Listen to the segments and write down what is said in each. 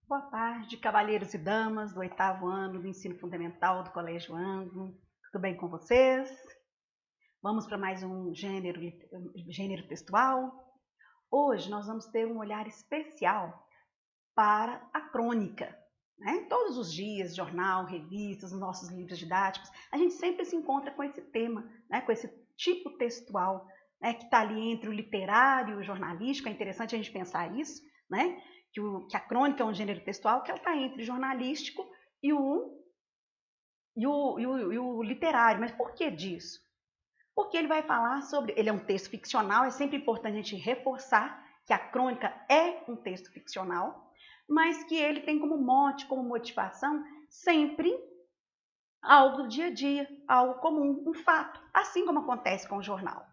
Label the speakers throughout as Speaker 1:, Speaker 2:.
Speaker 1: Boa tarde, cavalheiros e damas do oitavo ano do ensino fundamental do Colégio Anglo. Tudo bem com vocês? Vamos para mais um gênero textual. Hoje nós vamos ter um olhar especial para a crônica. Todos os dias, jornal, revistas, nos nossos livros didáticos, a gente sempre se encontra com esse tema, com esse tipo textual, que está ali entre o literário e o jornalístico. É interessante a gente pensar isso, que a crônica é um gênero textual que ela está entre o jornalístico e o literário. Mas por que disso? Porque ele vai falar sobre... Ele é um texto ficcional, é sempre importante a gente reforçar que a crônica é um texto ficcional, mas que ele tem como mote, como motivação, sempre algo do dia a dia, algo comum, um fato, assim como acontece com o jornal.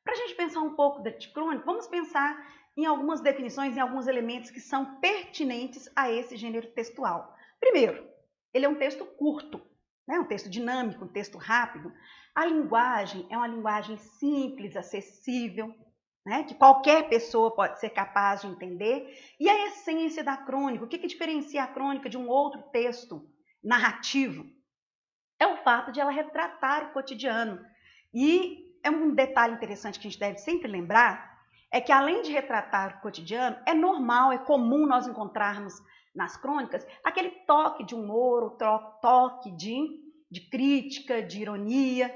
Speaker 1: Para a gente pensar um pouco de crônica, vamos pensar em algumas definições, em alguns elementos que são pertinentes a esse gênero textual. Primeiro, ele é um texto curto, um texto dinâmico, um texto rápido. A linguagem é uma linguagem simples, acessível, que qualquer pessoa pode ser capaz de entender. E a essência da crônica, o que diferencia a crônica de um outro texto narrativo? É o fato de ela retratar o cotidiano. E é um detalhe interessante que a gente deve sempre lembrar, é que além de retratar o cotidiano, é normal, é comum nós encontrarmos nas crônicas aquele toque de humor, o toque de crítica, de ironia,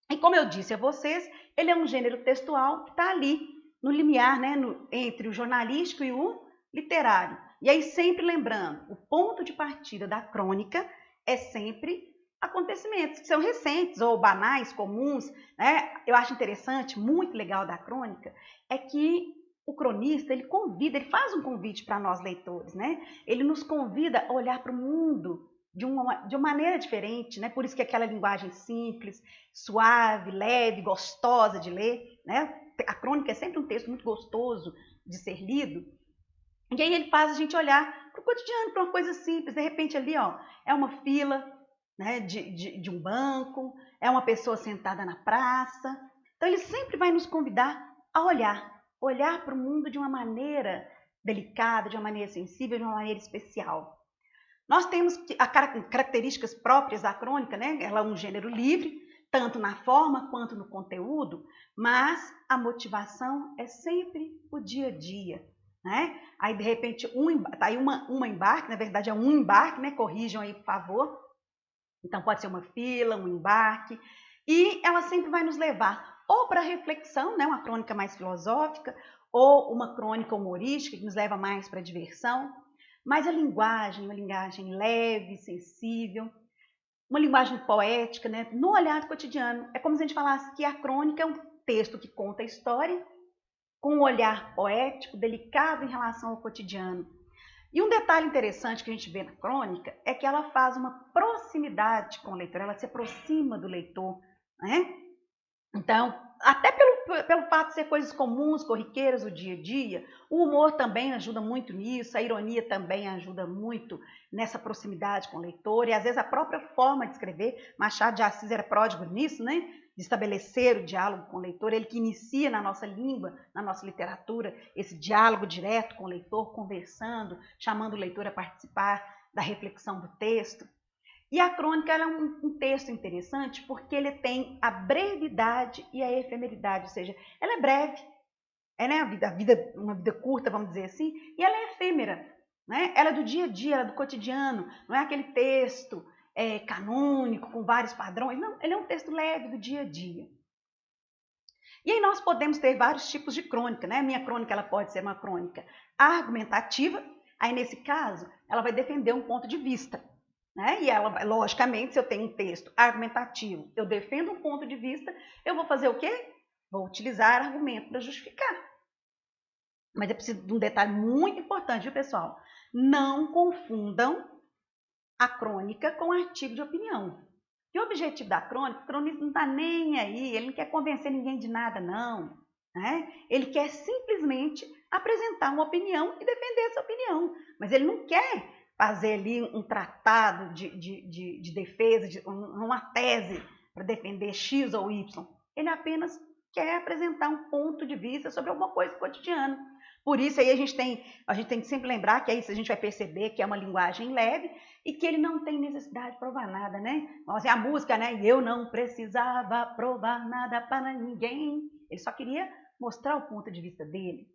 Speaker 1: E como eu disse a vocês, ele é um gênero textual que está ali no limiar, entre o jornalístico e o literário. E aí sempre lembrando, o ponto de partida da crônica é sempre acontecimentos que são recentes ou banais, comuns. Eu acho interessante, muito legal da crônica, é que o cronista, ele faz um convite para nós leitores, Ele nos convida a olhar para o mundo de uma maneira diferente, Por isso que aquela linguagem simples, suave, leve, gostosa de ler, A crônica é sempre um texto muito gostoso de ser lido. E aí ele faz a gente olhar para o cotidiano, para uma coisa simples. De repente ali, é uma fila, de um banco, é uma pessoa sentada na praça. Então ele sempre vai nos convidar a olhar para o mundo de uma maneira delicada, de uma maneira sensível, de uma maneira especial. Nós temos características próprias da crônica, Ela é um gênero livre, tanto na forma quanto no conteúdo, mas a motivação é sempre o dia a dia, Aí, de repente, tá aí uma embarque, na verdade é um embarque, Corrijam aí, por favor. Então, pode ser uma fila, um embarque, e ela sempre vai nos levar ou para reflexão, uma crônica mais filosófica, ou uma crônica humorística, que nos leva mais para a diversão. Mas a linguagem, uma linguagem leve, sensível, uma linguagem poética, no olhar do cotidiano. É como se a gente falasse que a crônica é um texto que conta a história com um olhar poético, delicado em relação ao cotidiano. E um detalhe interessante que a gente vê na crônica é que ela faz uma proximidade com o leitor, ela se aproxima do leitor, Então, até pelo fato de ser coisas comuns, corriqueiras do dia a dia, o humor também ajuda muito nisso, a ironia também ajuda muito nessa proximidade com o leitor, e às vezes a própria forma de escrever. Machado de Assis era pródigo nisso, de estabelecer o diálogo com o leitor, ele que inicia na nossa língua, na nossa literatura, esse diálogo direto com o leitor, conversando, chamando o leitor a participar da reflexão do texto. E a crônica é um texto interessante porque ele tem a brevidade e a efemeridade, ou seja, ela é breve, uma vida curta, vamos dizer assim, e ela é efêmera, Ela é do dia a dia, ela é do cotidiano, não é aquele texto canônico, com vários padrões, não, ele é um texto leve do dia a dia. E aí nós podemos ter vários tipos de crônica, A minha crônica ela pode ser uma crônica argumentativa, aí nesse caso ela vai defender um ponto de vista, E ela, logicamente, se eu tenho um texto argumentativo, eu defendo um ponto de vista, eu vou fazer o quê? Vou utilizar argumento para justificar. Mas é preciso de um detalhe muito importante, viu, pessoal? Não confundam a crônica com artigo de opinião. E o objetivo da crônica, o cronista não está nem aí, ele não quer convencer ninguém de nada, não. Ele quer simplesmente apresentar uma opinião e defender essa opinião. Mas ele não quer fazer ali um tratado de defesa, uma tese para defender X ou Y. Ele apenas quer apresentar um ponto de vista sobre alguma coisa cotidiana. Por isso aí a gente tem que sempre lembrar que é isso, a gente vai perceber que é uma linguagem leve e que ele não tem necessidade de provar nada, né? Vamos dizer, a música, né? Eu não precisava provar nada para ninguém. Ele só queria mostrar o ponto de vista dele.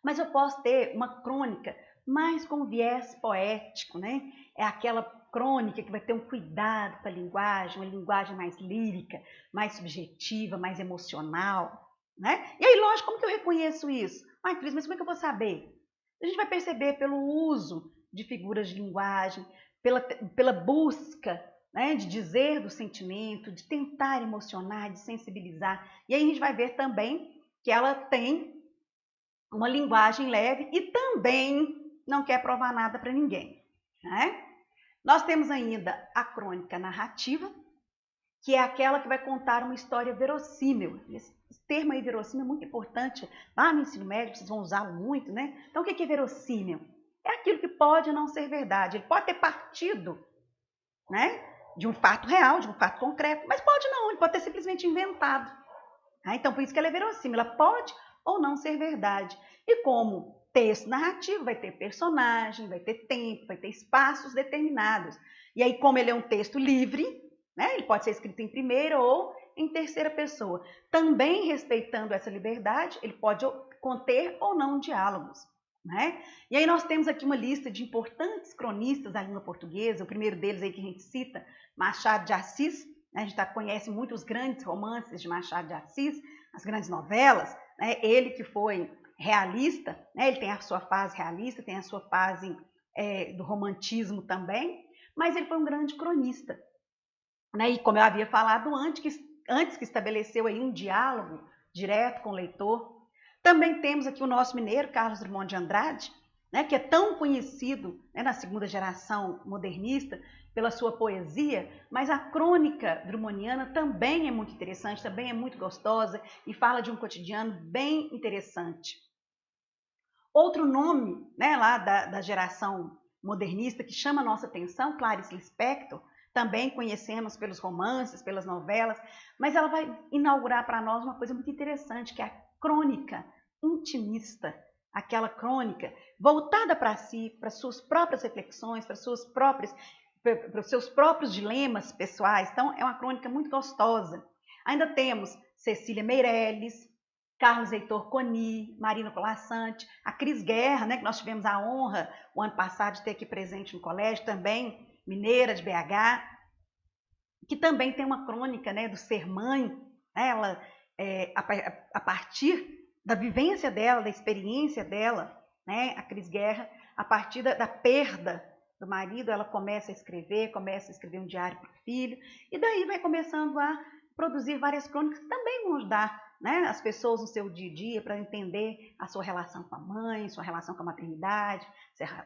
Speaker 1: Mas eu posso ter uma crônica mais com viés poético, né? É aquela crônica que vai ter um cuidado com a linguagem, uma linguagem mais lírica, mais subjetiva, mais emocional, né? E aí, lógico, como que eu reconheço isso? Ai, Cris, mas como é que eu vou saber? A gente vai perceber pelo uso de figuras de linguagem, pela busca, né, de dizer do sentimento, de tentar emocionar, de sensibilizar. E aí a gente vai ver também que ela tem uma linguagem leve e também não quer provar nada para ninguém, né? Nós temos ainda a crônica narrativa, que é aquela que vai contar uma história verossímil. Esse termo aí, verossímil, é muito importante. Lá no ensino médio, vocês vão usá-lo muito, né? Então, o que é verossímil? É aquilo que pode não ser verdade. Ele pode ter partido, né, de um fato real, de um fato concreto, mas pode não, ele pode ter simplesmente inventado. Então, por isso que ela é verossímil. Ela pode ou não ser verdade. E como texto narrativo, vai ter personagem, vai ter tempo, vai ter espaços determinados. E aí, como ele é um texto livre, né, ele pode ser escrito em primeira ou em terceira pessoa. Também respeitando essa liberdade, ele pode conter ou não diálogos, né? E aí nós temos aqui uma lista de importantes cronistas da língua portuguesa. O primeiro deles aí que a gente cita, Machado de Assis. A gente conhece muito os grandes romances de Machado de Assis, as grandes novelas, né? Ele que foi realista, né? Ele tem a sua fase realista, tem a sua fase do romantismo também, mas ele foi um grande cronista, né? E como eu havia falado antes que estabeleceu aí um diálogo direto com o leitor. Também temos aqui o nosso mineiro, Carlos Drummond de Andrade, né? Que é tão conhecido, né, na segunda geração modernista, pela sua poesia, mas a crônica drummondiana também é muito interessante, também é muito gostosa e fala de um cotidiano bem interessante. Outro nome, né, lá da geração modernista que chama a nossa atenção, Clarice Lispector, também conhecemos pelos romances, pelas novelas, mas ela vai inaugurar para nós uma coisa muito interessante, que é a crônica intimista, aquela crônica voltada para si, para suas próprias reflexões, para os seus próprios dilemas pessoais. Então, é uma crônica muito gostosa. Ainda temos Cecília Meirelles, Carlos Heitor Coni, Marina Colassante, a Cris Guerra, né, que nós tivemos a honra, o ano passado, de ter aqui presente no colégio, também mineira de BH, que também tem uma crônica, né, do ser mãe, né, ela, a partir da vivência dela, da experiência dela, né, a Cris Guerra, a partir da perda do marido, ela começa a escrever um diário para o filho, e daí vai começando a produzir várias crônicas que também vão ajudar, né, as pessoas no seu dia a dia para entender a sua relação com a mãe, sua relação com a maternidade,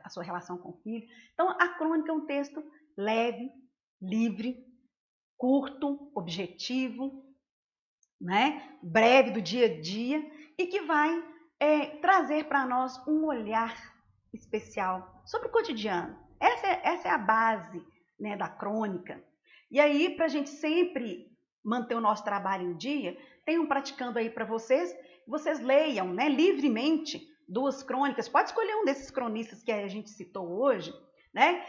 Speaker 1: a sua relação com o filho. Então, a crônica é um texto leve, livre, curto, objetivo, né, breve do dia a dia e que vai trazer para nós um olhar especial sobre o cotidiano. Essa é a base, né, da crônica. E aí, para a gente sempre manter o nosso trabalho em dia, tem um praticando aí para vocês leiam, né, livremente 2 crônicas. Pode escolher um desses cronistas que a gente citou hoje, né?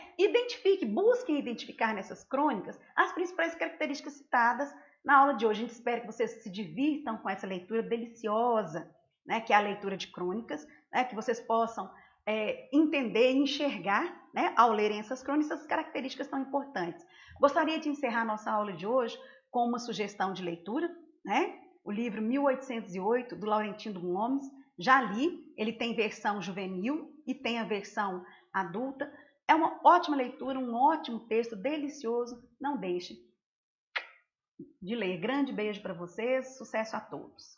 Speaker 1: Busquem identificar nessas crônicas as principais características citadas na aula de hoje. A gente espera que vocês se divirtam com essa leitura deliciosa, né, que é a leitura de crônicas, né, que vocês possam entender e enxergar, né, ao lerem essas crônicas, essas características tão importantes. Gostaria de encerrar nossa aula de hoje com uma sugestão de leitura, né? O livro 1808, do Laurentino Gomes. Já li, ele tem versão juvenil e tem a versão adulta. É uma ótima leitura, um ótimo texto, delicioso. Não deixe de ler. Grande beijo para vocês, sucesso a todos.